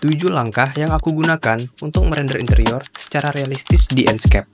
7 langkah yang aku gunakan untuk merender interior secara realistis di Enscape.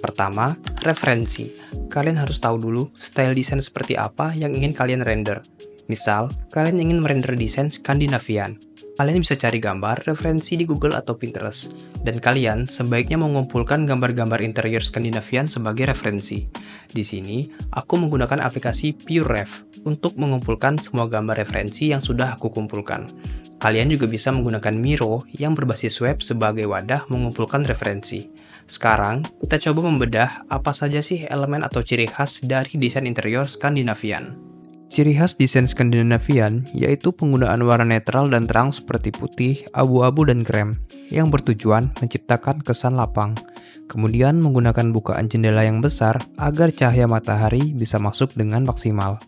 Pertama, referensi. Kalian harus tahu dulu style desain seperti apa yang ingin kalian render. Misal, kalian ingin merender desain Skandinavian. Kalian bisa cari gambar referensi di Google atau Pinterest, dan kalian sebaiknya mengumpulkan gambar-gambar interior Skandinavian sebagai referensi. Di sini, aku menggunakan aplikasi PureRef untuk mengumpulkan semua gambar referensi yang sudah aku kumpulkan. Kalian juga bisa menggunakan Miro yang berbasis web sebagai wadah mengumpulkan referensi. Sekarang, kita coba membedah apa saja sih elemen atau ciri khas dari desain interior Skandinavian. Ciri khas desain Skandinavian yaitu penggunaan warna netral dan terang seperti putih, abu-abu, dan krem yang bertujuan menciptakan kesan lapang. Kemudian menggunakan bukaan jendela yang besar agar cahaya matahari bisa masuk dengan maksimal.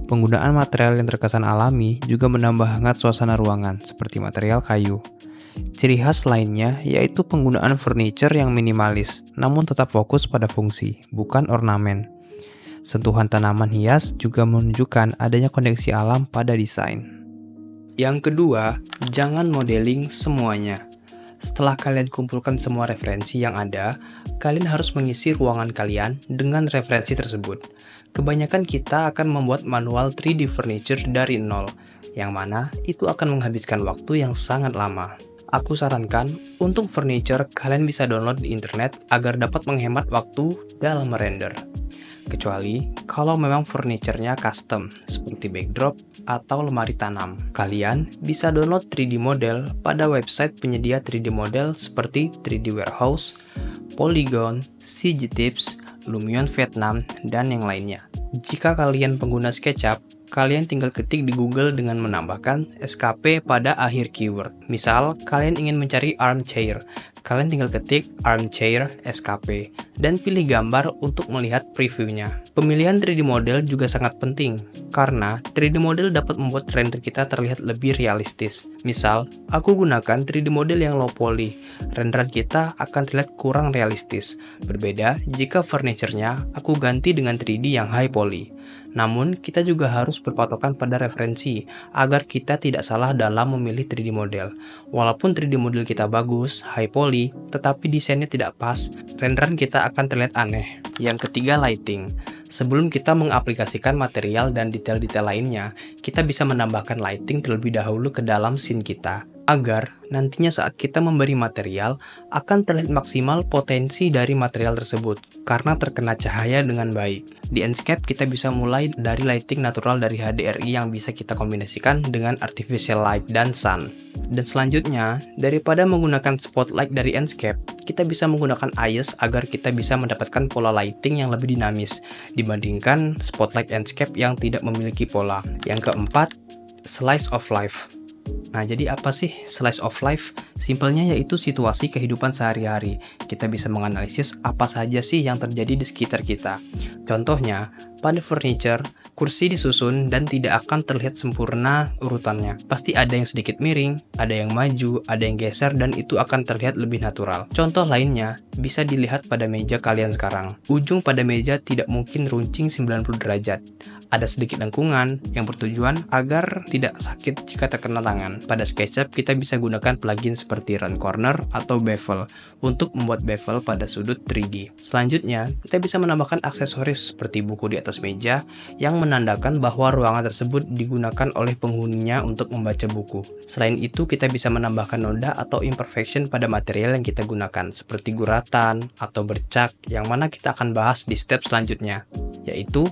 Penggunaan material yang terkesan alami juga menambah hangat suasana ruangan seperti material kayu. Ciri khas lainnya yaitu penggunaan furniture yang minimalis namun tetap fokus pada fungsi, bukan ornamen. Sentuhan tanaman hias juga menunjukkan adanya koneksi alam pada desain. Yang kedua, jangan modeling semuanya. Setelah kalian kumpulkan semua referensi yang ada, kalian harus mengisi ruangan kalian dengan referensi tersebut. Kebanyakan kita akan membuat manual 3D furniture dari nol, yang mana itu akan menghabiskan waktu yang sangat lama. Aku sarankan, untuk furniture kalian bisa download di internet agar dapat menghemat waktu dalam merender. Kecuali kalau memang furniture-nya custom, seperti backdrop atau lemari tanam. Kalian bisa download 3D model pada website penyedia 3D model seperti 3D Warehouse, Polygon, CGTips, Lumion Vietnam, dan yang lainnya. Jika kalian pengguna SketchUp, kalian tinggal ketik di Google dengan menambahkan SKP pada akhir keyword. Misal, kalian ingin mencari armchair. Kalian tinggal ketik armchair SKP dan pilih gambar untuk melihat previewnya. Pemilihan 3D model juga sangat penting karena 3D model dapat membuat render kita terlihat lebih realistis. Misal, aku gunakan 3D model yang low poly. Renderan kita akan terlihat kurang realistis. Berbeda jika furniture-nya aku ganti dengan 3D yang high poly. Namun, kita juga harus berpatokan pada referensi agar kita tidak salah dalam memilih 3D model. Walaupun 3D model kita bagus, high poly, tetapi desainnya tidak pas, renderan kita akan terlihat aneh. Yang ketiga, lighting. Sebelum kita mengaplikasikan material dan detail-detail lainnya, kita bisa menambahkan lighting terlebih dahulu ke dalam scene kita, agar nantinya saat kita memberi material, akan terlihat maksimal potensi dari material tersebut, karena terkena cahaya dengan baik. Di Enscape, kita bisa mulai dari lighting natural dari HDRI yang bisa kita kombinasikan dengan artificial light dan sun. Dan selanjutnya, daripada menggunakan spotlight dari Enscape, kita bisa menggunakan IS agar kita bisa mendapatkan pola lighting yang lebih dinamis dibandingkan spotlight Enscape yang tidak memiliki pola. Yang keempat, slice of life. Nah, jadi apa sih slice of life? Simpelnya yaitu situasi kehidupan sehari-hari. Kita bisa menganalisis apa saja sih yang terjadi di sekitar kita. Contohnya, pada furniture, kursi disusun dan tidak akan terlihat sempurna urutannya. Pasti ada yang sedikit miring, ada yang maju, ada yang geser, dan itu akan terlihat lebih natural. Contoh lainnya, bisa dilihat pada meja kalian sekarang. Ujung pada meja tidak mungkin runcing 90 derajat. Ada sedikit lengkungan yang bertujuan agar tidak sakit jika terkena tangan. Pada SketchUp, kita bisa gunakan plugin seperti Run Corner atau Bevel untuk membuat bevel pada sudut 3D. Selanjutnya, kita bisa menambahkan aksesoris seperti buku di atas meja yang menandakan bahwa ruangan tersebut digunakan oleh penghuninya untuk membaca buku. Selain itu, kita bisa menambahkan noda atau imperfection pada material yang kita gunakan, seperti guratan atau bercak, yang mana kita akan bahas di step selanjutnya, yaitu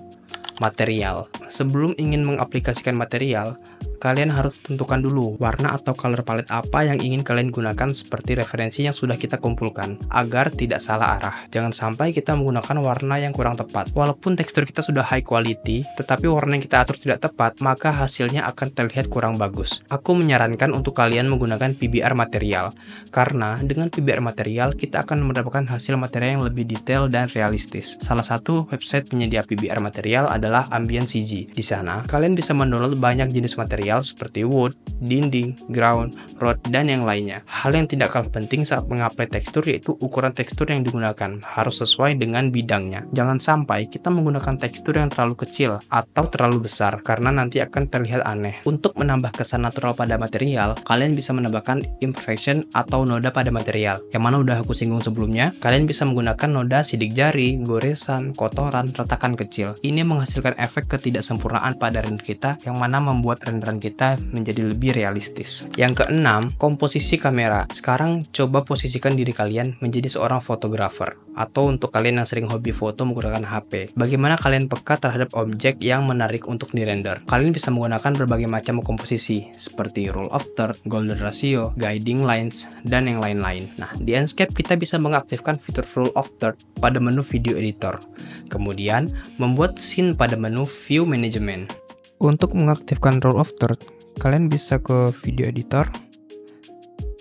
material. Sebelum ingin mengaplikasikan material, kalian harus tentukan dulu warna atau color palette apa yang ingin kalian gunakan seperti referensi yang sudah kita kumpulkan, agar tidak salah arah. Jangan sampai kita menggunakan warna yang kurang tepat. Walaupun tekstur kita sudah high quality, tetapi warna yang kita atur tidak tepat, maka hasilnya akan terlihat kurang bagus. Aku menyarankan untuk kalian menggunakan PBR material, karena dengan PBR material kita akan mendapatkan hasil material yang lebih detail dan realistis. Salah satu website penyedia PBR material adalah Ambient CG. Di sana, kalian bisa mendownload banyak jenis material seperti wood, dinding, ground, road, dan yang lainnya. Hal yang tidak kalah penting saat mengapply tekstur yaitu ukuran tekstur yang digunakan harus sesuai dengan bidangnya. Jangan sampai kita menggunakan tekstur yang terlalu kecil atau terlalu besar karena nanti akan terlihat aneh. Untuk menambah kesan natural pada material, kalian bisa menambahkan imperfection atau noda pada material, yang mana udah aku singgung sebelumnya. Kalian bisa menggunakan noda sidik jari, goresan, kotoran, retakan kecil. Ini menghasilkan efek ketidaksempurnaan pada render kita, yang mana membuat renderan kita menjadi lebih realistis. Yang keenam, komposisi kamera. Sekarang coba posisikan diri kalian menjadi seorang fotografer, atau untuk kalian yang sering hobi foto menggunakan HP. Bagaimana kalian peka terhadap objek yang menarik untuk dirender? Kalian bisa menggunakan berbagai macam komposisi, seperti rule of third, golden ratio, guiding lines, dan yang lain-lain. Nah, di Enscape kita bisa mengaktifkan fitur rule of third pada menu video editor. Kemudian, membuat scene pada menu view management. Untuk mengaktifkan rule of third, kalian bisa ke video editor,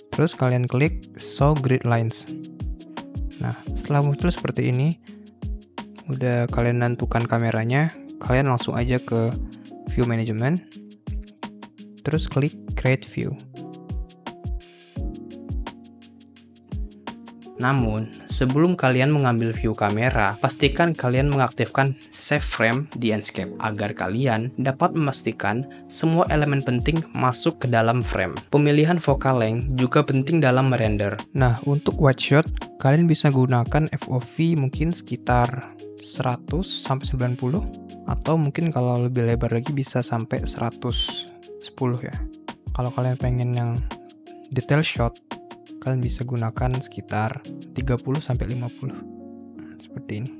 terus kalian klik show grid lines. Nah, setelah muncul seperti ini, udah kalian nentukan kameranya, kalian langsung aja ke view management, terus klik create view. Namun, sebelum kalian mengambil view kamera, pastikan kalian mengaktifkan save frame di Enscape agar kalian dapat memastikan semua elemen penting masuk ke dalam frame. Pemilihan focal length juga penting dalam merender. Nah, untuk wide shot, kalian bisa gunakan FOV mungkin sekitar 100 sampai 90, atau mungkin kalau lebih lebar lagi bisa sampai 110 ya. Kalau kalian pengen yang detail shot, kalian bisa gunakan sekitar 30 sampai 50. Seperti ini.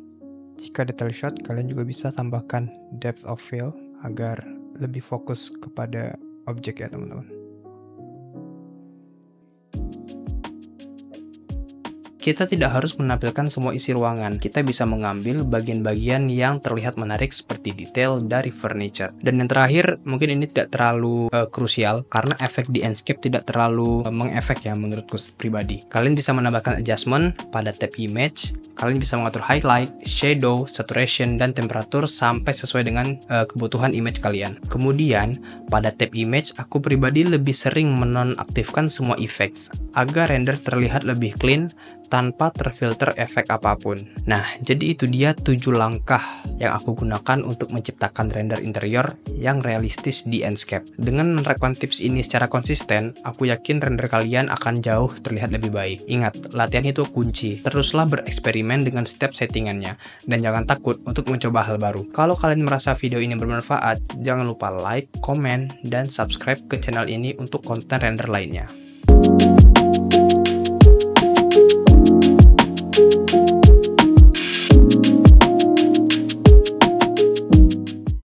Jika detail shot, kalian juga bisa tambahkan depth of field agar lebih fokus kepada objek ya teman-teman. Kita tidak harus menampilkan semua isi ruangan. Kita bisa mengambil bagian-bagian yang terlihat menarik seperti detail dari furniture. Dan yang terakhir, mungkin ini tidak terlalu krusial karena efek di Enscape tidak terlalu mengefek ya menurutku pribadi. Kalian bisa menambahkan adjustment pada tab image. Kalian bisa mengatur highlight, shadow, saturation, dan temperatur sampai sesuai dengan kebutuhan image kalian. Kemudian, pada tab image, aku pribadi lebih sering menonaktifkan semua effects agar render terlihat lebih clean tanpa terfilter efek apapun. Nah, jadi itu dia 7 langkah yang aku gunakan untuk menciptakan render interior yang realistis di Enscape. Dengan menerapkan tips ini secara konsisten, aku yakin render kalian akan jauh terlihat lebih baik. Ingat, latihan itu kunci. Teruslah bereksperimen dengan step settingannya, dan jangan takut untuk mencoba hal baru. Kalau kalian merasa video ini bermanfaat, jangan lupa like, komen, dan subscribe ke channel ini untuk konten render lainnya.